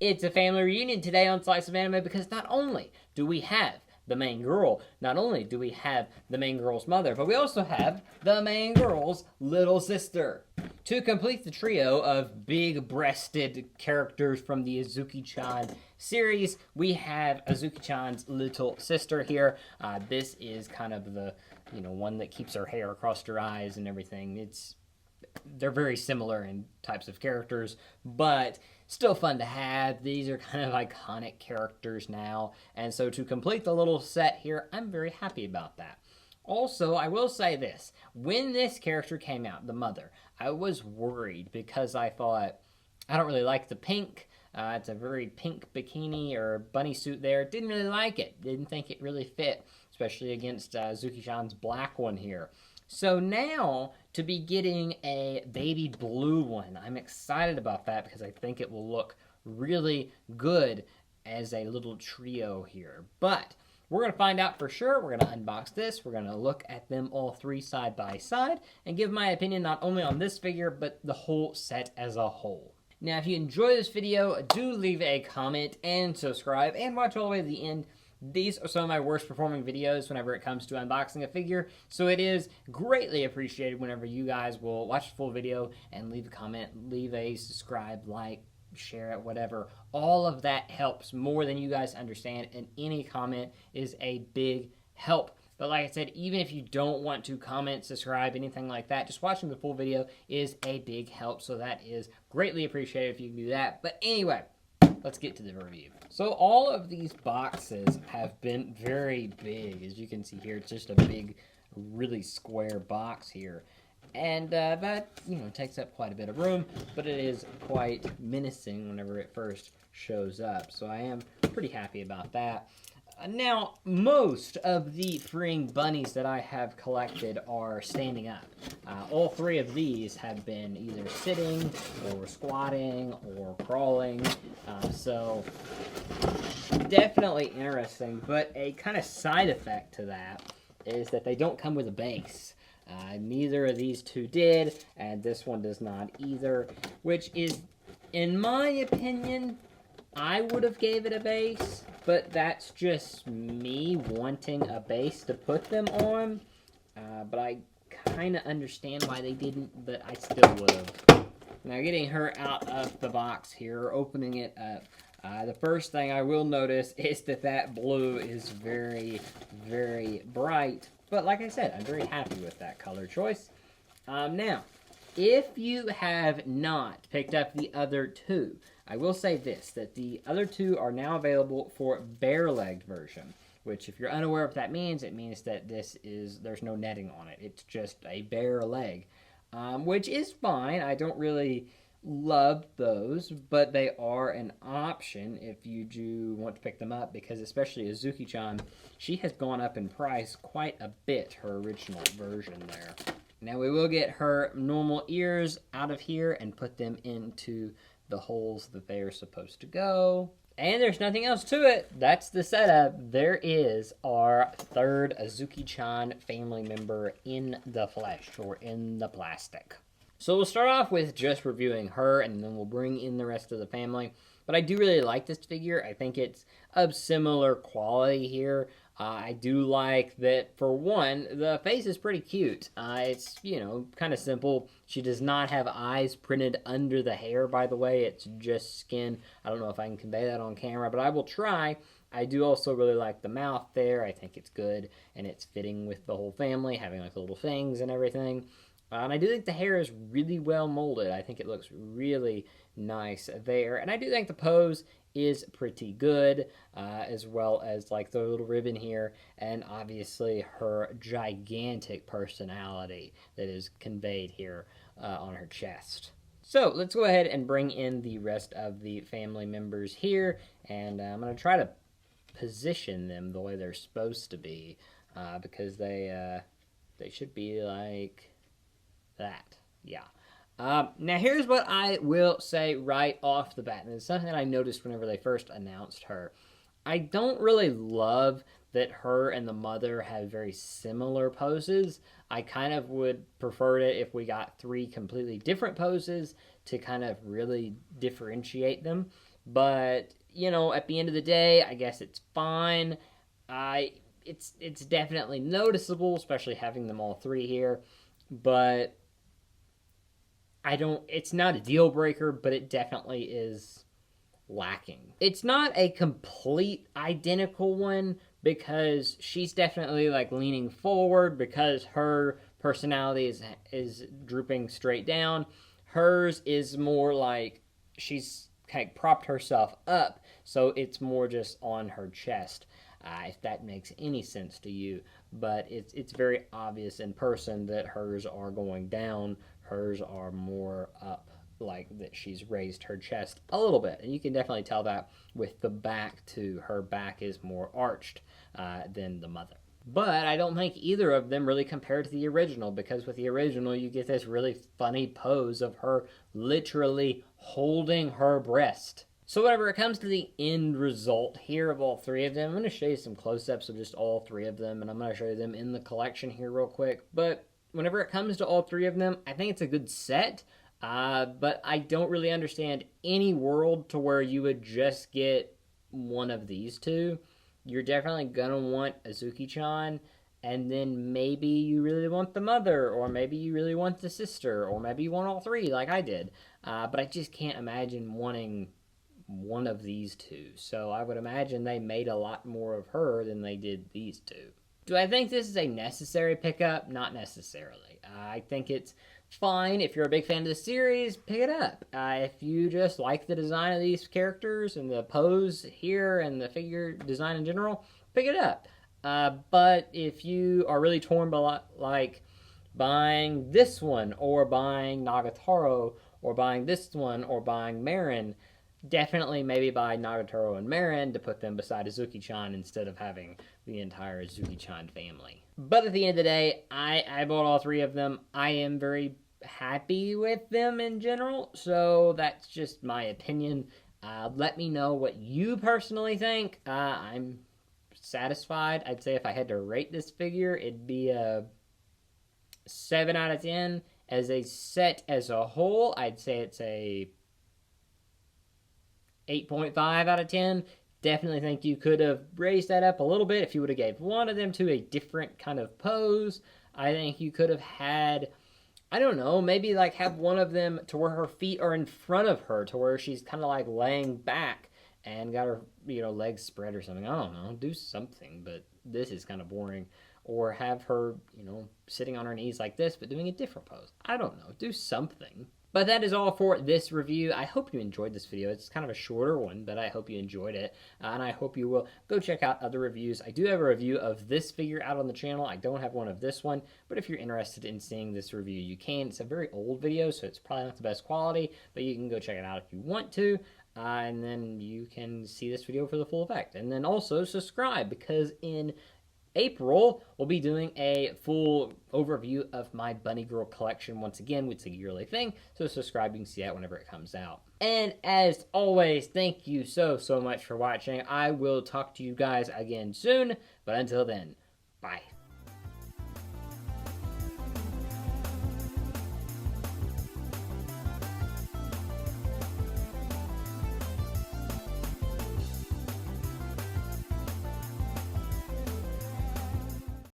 It's a family reunion today on Slice of Anime because not only do we have the main girl, not only do we have the main girl's mother, but we also have the main girl's little sister. To complete the trio of big-breasted characters from the Uzaki-Chan series, we have Uzaki-Chan's little sister here. This is kind of the, one that keeps her hair across her eyes and everything. They're very similar in types of characters, but still fun to have. These are kind of iconic characters now, and so to complete the little set here, I'm very happy about that. Also, I will say this. When this character came out, the mother, I was worried because I thought, I don't really like the pink. It's a very pink bikini or bunny suit there. Didn't really like it. Didn't think it really fit, especially against Zuki-chan's black one here. So now, to be getting a baby blue one, I'm excited about that because I think it will look really good as a little trio here. But we're going to find out for sure. We're going to unbox this. We're going to look at them all three side by side and give my opinion not only on this figure, but the whole set as a whole. Now, if you enjoy this video, do leave a comment and subscribe and watch all the way to the end. These are some of my worst performing videos whenever it comes to unboxing a figure, so it is greatly appreciated whenever you guys will watch the full video and leave a comment, leave a subscribe, like, share it, whatever. All of that helps more than you guys understand, and any comment is a big help. But like I said, even if you don't want to comment, subscribe, anything like that, just watching the full video is a big help, so that is greatly appreciated if you can do that. But anyway, let's get to the review. So all of these boxes have been very big. As you can see here, it's just a big, really square box here. And that, takes up quite a bit of room, but it is quite menacing whenever it first shows up. So I am pretty happy about that. Now, most of the freeing bunnies that I have collected are standing up. All three of these have been either sitting, or squatting, or crawling. So, definitely interesting, but a kind of side effect to that is that they don't come with a base. Neither of these two did, and this one does not either, which is, in my opinion, I would have gave it a base, but that's just me wanting a base to put them on. But I kind of understand why they didn't, but I still would have. Now, getting her out of the box here, opening it up, the first thing I will notice is that blue is very, very bright. But like I said, I'm very happy with that color choice. Now, if you have not picked up the other two, I will say this, that the other two are now available for bare-legged version, which if you're unaware of what that means, it means that there's no netting on it. It's just a bare leg, which is fine. I don't really love those, but they are an option if you do want to pick them up, because especially Uzaki-Chan, she has gone up in price quite a bit, her original version there. Now we will get her normal ears out of here and put them into the holes that they are supposed to go. And there's nothing else to it. That's the setup. There is our third Uzaki-Chan family member in the flesh, or in the plastic. So we'll start off with just reviewing her, and then we'll bring in the rest of the family. But I do really like this figure. I think it's of similar quality here. I do like that, for one, the face is pretty cute. It's, kind of simple. She does not have eyes printed under the hair, by the way. It's just skin. I don't know if I can convey that on camera, but I will try. I do also really like the mouth there. I think it's good, and it's fitting with the whole family, having like the little fangs and everything. And I do think the hair is really well molded. I think it looks really nice there. And I do think the pose is pretty good, as well as like the little ribbon here, and obviously her gigantic personality that is conveyed here on her chest. So let's go ahead and bring in the rest of the family members here, and I'm going to try to position them the way they're supposed to be, because they should be like that. Yeah. Now here's what I will say right off the bat, and it's something that I noticed whenever they first announced her. I don't really love that her and the mother have very similar poses. I kind of would prefer it if we got three completely different poses to kind of really differentiate them. But, you know, at the end of the day, I guess it's fine. It's definitely noticeable, especially having them all three here. But it's not a deal breaker, but it definitely is lacking. It's not a complete identical one because she's definitely like leaning forward because her personality is drooping straight down. Hers is more like she's kind of propped herself up, so it's more just on her chest. If that makes any sense to you, but it's very obvious in person that hers are going down, hers are more up, like that she's raised her chest a little bit, and you can definitely tell that with the back too. Her back is more arched than the mother. But I don't think either of them really compare to the original, because with the original you get this really funny pose of her literally holding her breast. So whenever it comes to the end result here of all three of them, I'm going to show you some close-ups of just all three of them, and I'm going to show you them in the collection here real quick. But whenever it comes to all three of them, I think it's a good set. But I don't really understand any world to where you would just get one of these two. You're definitely gonna want Uzaki-Chan, and then maybe you really want the mother, or maybe you really want the sister, or maybe you want all three like I did. But I just can't imagine wanting one of these two. So I would imagine they made a lot more of her than they did these two. Do I think this is a necessary pickup? Not necessarily. I think it's fine. If you're a big fan of the series, pick it up. If you just like the design of these characters and the pose here and the figure design in general, pick it up. But if you are really torn by like buying this one or buying Nagatoro or buying this one or buying Marin, definitely maybe buy Nagatoro and Marin to put them beside Uzaki-Chan instead of having the entire Uzaki-Chan family. But at the end of the day, I bought all three of them. I am very happy with them in general, so that's just my opinion. Let me know what you personally think. I'm satisfied. I'd say if I had to rate this figure, it'd be a 7 out of 10. As a set as a whole, I'd say it's a 8.5 out of 10. Definitely think you could have raised that up a little bit if you would have gave one of them to a different kind of pose. I think you could have had, I don't know, maybe like have one of them to where her feet are in front of her, to where she's kind of like laying back and got her, legs spread or something. I don't know, do something, but this is kind of boring. Or have her, sitting on her knees like this, but doing a different pose. I don't know, do something. But that is all for this review. I hope you enjoyed this video. It's kind of a shorter one, but I hope you enjoyed it. And I hope you will go check out other reviews. I do have a review of this figure out on the channel. I don't have one of this one, but if you're interested in seeing this review, you can. It's a very old video, so it's probably not the best quality, but you can go check it out if you want to. And then you can see this video for the full effect. And then also subscribe, because in April, we'll be doing a full overview of my Bunny Girl collection once again. It's a yearly thing, so subscribe. You can see that whenever it comes out. And as always, thank you so much for watching. I will talk to you guys again soon, but until then, bye.